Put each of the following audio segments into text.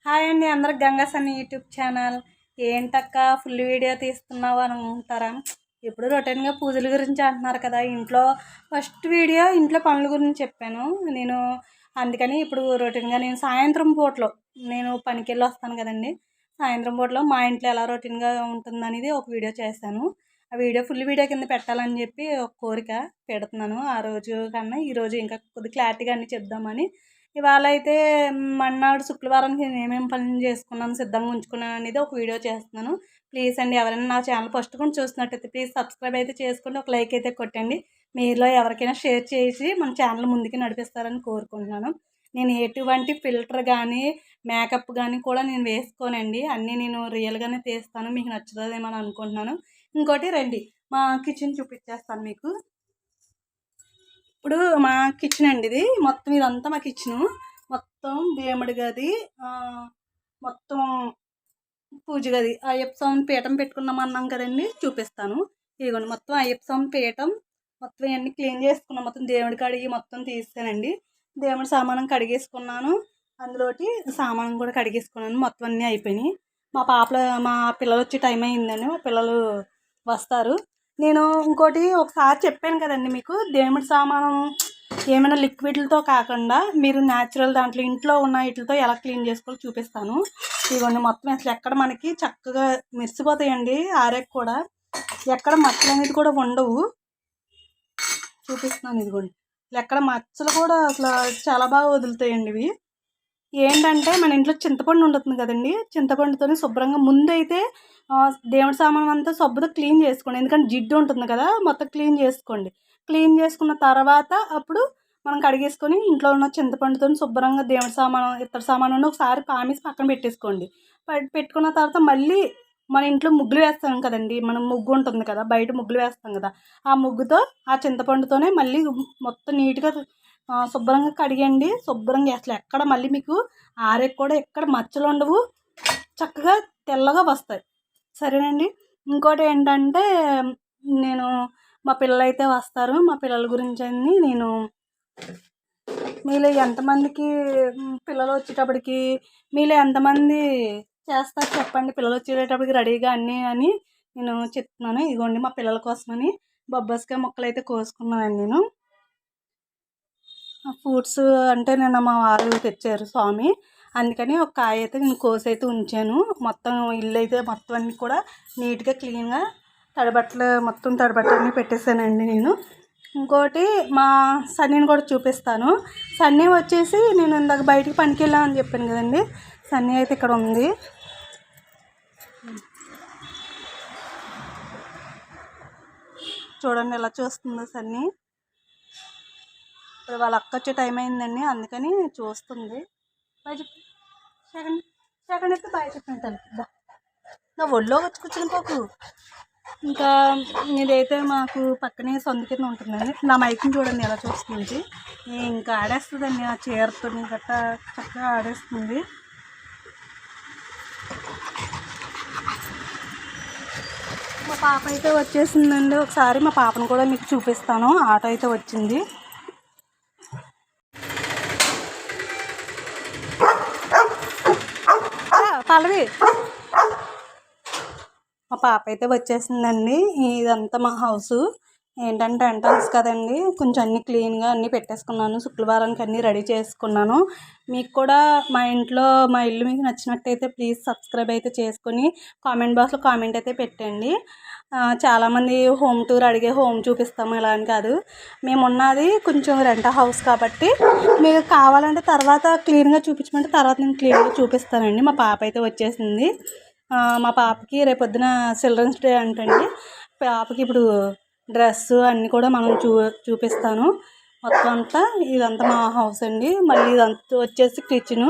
Hi అండి, అందరికి గంగా సన్ని YouTube channel. ఏంటక్క ఫుల్ వీడియో తీస్తున్నావు అని ఉంటారా? ఇప్పుడు రొటీన్గా పూజల గురించి అంటున్నారు కదా. ఇంట్లో ఫస్ట్ వీడియో ఇంట్లో పనుల గురించి చెప్పాను నేను. అందుకని ఇప్పుడు రొటీన్గా నేను సాయంత్రం పూటలో నేను పనికి వెళ్ళి వస్తాను కదండి. సాయంత్రం పూటలో మా ఇంట్లో ఎలా రొటీన్గా ఉంటుందనేది ఒక వీడియో చేశాను. ఆ వీడియో ఫుల్ వీడియో కింద పెట్టాలని చెప్పి ఒక కోరిక పెడుతున్నాను. ఆ రోజు కన్నా ఈరోజు ఇంకా కొద్ది క్లారిటీగా అన్నీ చెప్దామని. ఇవాళ అయితే మన్నాడు శుక్రవారానికి నేను ఏమేమి పనులు చేసుకున్నాను, సిద్ధంగా ఉంచుకున్నాను అనేది ఒక వీడియో చేస్తున్నాను. ప్లీజ్ అండి, ఎవరైనా నా ఛానల్ ఫస్ట్ కూడా చూస్తున్నట్టయితే ప్లీజ్ సబ్స్క్రైబ్ అయితే చేసుకోండి, ఒక లైక్ అయితే కొట్టండి. మీలో ఎవరికైనా షేర్ చేసి మన ఛానల్ ముందుకు నడిపిస్తారని కోరుకుంటున్నాను. నేను ఎటువంటి ఫిల్టర్ కానీ మేకప్ కానీ కూడా నేను వేసుకోనండి. అన్నీ నేను రియల్గానే తీస్తాను. మీకు నచ్చుతుందేమో అని అనుకుంటున్నాను. ఇంకోటి రండి, మా కిచెన్ చూపించేస్తాను మీకు. ఇప్పుడు మా కిచెన్ అండి, ఇది మొత్తం ఇదంతా మా కిచెను. మొత్తం దేవుడి గది, మొత్తం పూజ గది, అయ్యప్ప స్వామి పీఠం పెట్టుకున్నాం అన్నాం కదండి, చూపిస్తాను. ఇదిగోండి మొత్తం అయ్యప్ప స్వామి పీఠం మొత్తం ఇవన్నీ క్లీన్ చేసుకున్నాం. మొత్తం దేవుడి కడిగి మొత్తం తీసానండి. దేవుడి సామానం కడిగేసుకున్నాను, అందులోటి సామానం కూడా కడిగేసుకున్నాను. మొత్తం అన్నీ అయిపోయినాయి. మా పిల్లలు వచ్చే టైం అయిందని, మా పిల్లలు వస్తారు. నేను ఇంకోటి ఒకసారి చెప్పాను కదండి మీకు, దేవుడి సామానం ఏమైనా లిక్విడ్లతో కాకుండా మీరు న్యాచురల్ దాంట్లో ఇంట్లో ఉన్న వీటితో ఎలా క్లీన్ చేసుకోవాలో చూపిస్తాను. ఇవన్నీ మొత్తం అసలు ఎక్కడ మనకి చక్కగా మెరిసిపోతాయండి. ఆరేకి కూడా ఎక్కడ మచ్చలు అనేది కూడా ఉండవు. చూపిస్తున్నాను, ఇదిగోండి. ఎక్కడ మచ్చలు కూడా అసలు చాలా బాగా వదులుతాయండి ఇవి. ఏంటంటే మన ఇంట్లో చింతపండు ఉంటుంది కదండి, చింతపండుతో శుభ్రంగా ముందైతే దేవుడి సామానం అంతా సబ్బుతో క్లీన్ చేసుకోండి. ఎందుకంటే జిడ్డు ఉంటుంది కదా, మొత్తం క్లీన్ చేసుకోండి. క్లీన్ చేసుకున్న తర్వాత అప్పుడు మనం కడిగేసుకొని ఇంట్లో ఉన్న చింతపండుతో శుభ్రంగా దేవుడి సామానం ఇతర సామాను ఒకసారి కామేసి పక్కన పెట్టేసుకోండి. పెట్టుకున్న తర్వాత మళ్ళీ మన ఇంట్లో ముగ్గులు వేస్తాం కదండి, మనం ముగ్గు ఉంటుంది కదా, బయట ముగ్గులు వేస్తాం కదా, ఆ ముగ్గుతో ఆ చింతపండుతోనే మళ్ళీ మొత్తం నీట్గా శుభ్రంగా కడిగండి. శుభ్రంగా అసలు ఎక్కడ మళ్ళీ మీకు ఆరేకి కూడా ఎక్కడ మచ్చలు ఉండవు, చక్కగా తెల్లగా వస్తాయి. సరేనండి. ఇంకోటి ఏంటంటే నేను మా పిల్లలు అయితే వస్తారు, మా పిల్లల గురించి అన్ని నేను మీలో ఎంతమందికి పిల్లలు వచ్చేటప్పటికి మీలో ఎంతమంది చేస్తారు చెప్పండి, పిల్లలు వచ్చేటప్పటికి రెడీగా అన్నీ అని నేను చెప్తున్నాను. ఇదిగోండి మా పిల్లల కోసమని బొబ్బస్కాయ ముక్కలు అయితే కోసుకున్నానండి. నేను ఫ్రూట్స్ అంటే నిన్న మా వారు తెచ్చారు స్వామి, అందుకని ఒక కాయ అయితే నేను కోసి అయితే ఉంచాను. మొత్తం ఇల్లు అయితే మొత్తం అన్నీ కూడా నీట్గా క్లీన్గా మొత్తం తడబట్టలన్నీ పెట్టేశానండి నేను. ఇంకోటి మా సన్నీని కూడా చూపిస్తాను. సన్నీ వచ్చేసి నేను ఇందాక బయటికి పనికి వెళ్ళామని చెప్పాను కదండి, సన్నీ అయితే ఇక్కడ ఉంది. చూడండి ఎలా చూస్తుందో సన్నీ. ఇప్పుడు వాళ్ళ అక్క వచ్చే టైం అయిందండి, అందుకని చూస్తుంది. బాయ్ చెప్పి సెకండ్ అయితే బాయ్ చెప్పినట్టు నా ఒళ్ళో వచ్చి కూర్చుని పోకు. ఇంకా ఇదైతే మాకు పక్కనే సొంత కింద ఉంటుందండి. నా మైక్ని చూడండి ఎలా చూస్తుంది. ఇంకా ఆడేస్తుందండి, ఆ చీరతో గట్టా చక్కగా ఆడేస్తుంది. మా పాప అయితే వచ్చేసిందండి. ఒకసారి మా పాపను కూడా మీకు చూపిస్తాను. ఆటో అయితే వచ్చింది. పల్లవి, మా పాప అయితే వచ్చేసిందండి. ఇదంతా మా హౌసు. ఏంటంటే ఎంట్రన్స్ కదండి, కొంచెం అన్నీ క్లీన్గా అన్నీ పెట్టేసుకున్నాను. శుక్రవారానికి అన్నీ రెడీ చేసుకున్నాను. మీకు కూడా మా ఇల్లు మీకు నచ్చినట్టయితే ప్లీజ్ సబ్స్క్రైబ్ అయితే చేసుకొని కామెంట్ బాక్స్లో కామెంట్ అయితే పెట్టండి. చాలామంది హోమ్ టూర్ అడిగే హోమ్ చూపిస్తాము ఇలా అని కాదు, మేము ఉన్నది కొంచెం రెంట్ హౌస్ కాబట్టి మీకు కావాలంటే తర్వాత క్లీన్గా చూపించమంటే తర్వాత నేను క్లీన్గా చూపిస్తానండి. మా పాప అయితే వచ్చేసింది. మా పాపకి రేపొద్దున చిల్డ్రన్స్ డే అంటండి. పాపకి ఇప్పుడు డ్రెస్సు అన్నీ కూడా మనం చూపిస్తాను. మొత్తం అంతా ఇదంతా మా హౌస్ అండి. మళ్ళీ ఇదంతా వచ్చేసి కిచెను.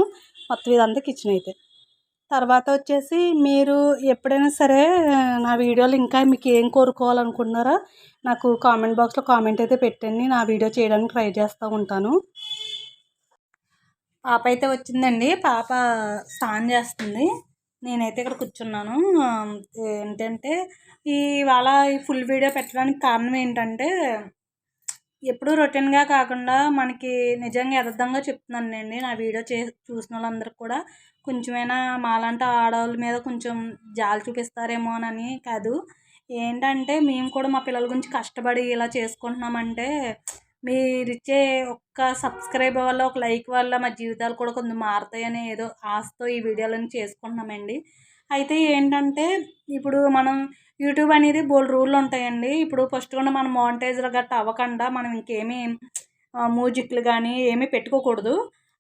మొత్తం ఇదంతా కిచెన్ అయితే తర్వాత వచ్చేసి మీరు ఎప్పుడైనా సరే నా వీడియోలు ఇంకా మీకు ఏం కోరుకోవాలనుకుంటున్నారో నాకు కామెంట్ బాక్స్లో కామెంట్ అయితే పెట్టండి. నా వీడియో చేయడానికి ట్రై చేస్తూ ఉంటాను. పాప అయితే వచ్చిందండి. పాప స్నానం చేస్తుంది, నేనైతే ఇక్కడ కూర్చున్నాను. ఏంటంటే ఇవాళ ఈ ఫుల్ వీడియో పెట్టడానికి కారణం ఏంటంటే ఎప్పుడూ రొటీన్‌గా కాకుండా మనకి నిజంగా యదార్థంగా చెప్తున్నానండి. నా వీడియో చూసినోళ్ళందరికి కూడా కొంచెమైనా మాలాంటి ఆడవాళ్ళ మీద కొంచెం జాలి చూపిస్తారేమోనని కాదు. ఏంటంటే మేము కూడా మా పిల్లల గురించి కష్టపడి ఇలా చేసుకుంటున్నామంటే మీరిచ్చే ఒక్క సబ్స్క్రైబ్ వల్ల, ఒక లైక్ వల్ల మా జీవితాలు కూడా కొంచెం మారతాయని ఏదో ఆశతో ఈ వీడియోలన్నీ చేసుకుంటున్నామండి. అయితే ఏంటంటే ఇప్పుడు మనం యూట్యూబ్ అనేది బోలెడు రూల్లు ఉంటాయండి. ఇప్పుడు ఫస్ట్‌లోనే మనం మానిటైజర్ గట్టా అవ్వకుండా మనం ఇంకేమీ మ్యూజిక్‌లు గానీ ఏమీ పెట్టుకోకూడదు.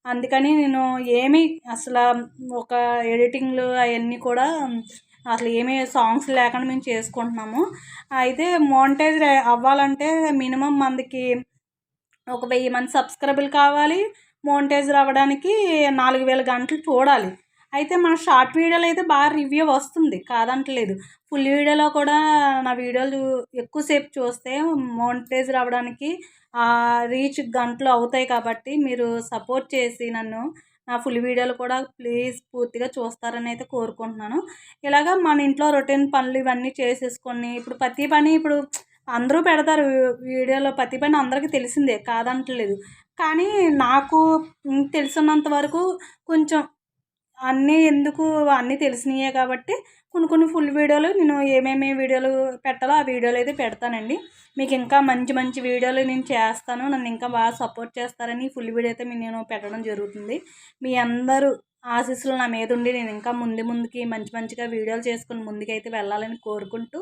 అందుకని నేను ఏమీ అసల ఒక ఎడిటింగ్‌లు అయన్నీ కూడా అసలు ఏమీ సాంగ్స్ లేకుండా మేము చేసుకుంటున్నాము. అయితే మానిటైజర్ అవ్వాలంటే మినిమమ్ మనకి ఒక 1000 మంది సబ్స్క్రైబర్లు కావాలి. మోనిటైజర్ అవ్వడానికి 4000 గంటలు చూడాలి. అయితే మన షార్ట్ వీడియోలో అయితే బాగా రివ్యూ వస్తుంది, కాదంటలేదు. ఫుల్ వీడియోలో కూడా నా వీడియోలు ఎక్కువసేపు చూస్తే మోనిటైజర్ అవ్వడానికి రీచ్ గంటలు అవుతాయి. కాబట్టి మీరు సపోర్ట్ చేసి నన్ను నా ఫుల్ వీడియోలు కూడా ప్లీజ్ పూర్తిగా చూస్తారని అయితే కోరుకుంటున్నాను. ఇలాగ మన ఇంట్లో రొటీన్ పనులు ఇవన్నీ చేసేసుకొని ఇప్పుడు ప్రతి పని ఇప్పుడు అందరూ పెడతారు వీడియోలో, ప్రతి పని అందరికీ తెలిసిందే, కాదంటలేదు. కానీ నాకు తెలిసినంత వరకు కొంచెం అన్నీ ఎందుకు అన్నీ తెలిసినయే కాబట్టి కొన్ని కొన్ని ఫుల్ వీడియోలు నేను ఏమేమి వీడియోలు పెట్టాలో ఆ వీడియోలు అయితే పెడతానండి. మీకు ఇంకా మంచి మంచి వీడియోలు నేను చేస్తాను. నన్ను ఇంకా బాగా సపోర్ట్ చేస్తారని ఫుల్ వీడియో అయితే నేను పెట్టడం జరుగుతుంది. మీ అందరూ ఆశీస్సులు నా మీద ఉండి నేను ఇంకా ముందుకి మంచి మంచిగా వీడియోలు చేసుకొని ముందుకైతే వెళ్ళాలని కోరుకుంటూ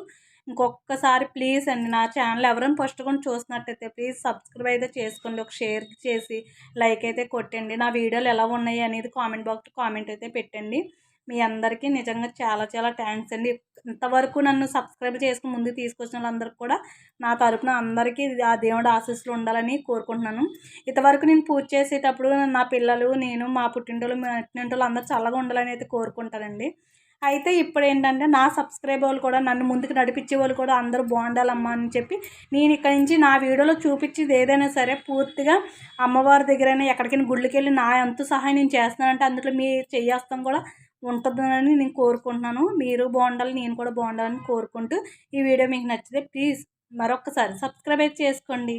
ఇంకొకసారి ప్లీజ్ అండి నా ఛానల్ ఎవరైనా ఫస్ట్ కూడా చూస్తున్నట్టయితే ప్లీజ్ సబ్స్క్రైబ్ అయితే చేసుకోండి. ఒక షేర్ చేసి లైక్ అయితే కొట్టండి. నా వీడియోలు ఎలా ఉన్నాయి అనేది కామెంట్ బాక్స్లో కామెంట్ అయితే పెట్టండి. మీ అందరికీ నిజంగా చాలా చాలా థ్యాంక్స్ అండి. ఇంతవరకు నన్ను సబ్స్క్రైబ్ చేసుకుని ముందుకు తీసుకొచ్చిన వాళ్ళందరికీ కూడా నా తరపున అందరికీ ఆ దేవుడి ఆశీస్సులు ఉండాలని కోరుకుంటున్నాను. ఇంతవరకు నేను పూజ చేసేటప్పుడు నా పిల్లలు, నేను, మా పుట్టింటోళ్ళు, మా ఇంటింటోళ్ళు అందరూ చల్లగా ఉండాలని అయితే కోరుకుంటానండి. అయితే ఇప్పుడు ఏంటంటే నా సబ్స్క్రైబ్ వాళ్ళు కూడా నన్ను ముందుకు నడిపించే వాళ్ళు కూడా అందరూ బాగుండాలమ్మా అని చెప్పి నేను ఇక్కడి నుంచి నా వీడియోలో చూపించేది ఏదైనా సరే పూర్తిగా అమ్మవారి దగ్గరైనా ఎక్కడికైనా గుళ్ళకి వెళ్ళి నా ఎంత సహాయం నేను చేస్తున్నానంటే అందులో మీ చేయేస్తాం కూడా ఉంటుందని నేను కోరుకుంటున్నాను. మీరు బాగుండాలి, నేను కూడా బాగుండాలని కోరుకుంటూ ఈ వీడియో మీకు నచ్చితే ప్లీజ్ మరొక్కసారి సబ్స్క్రైబ్ అయితే చేసుకోండి.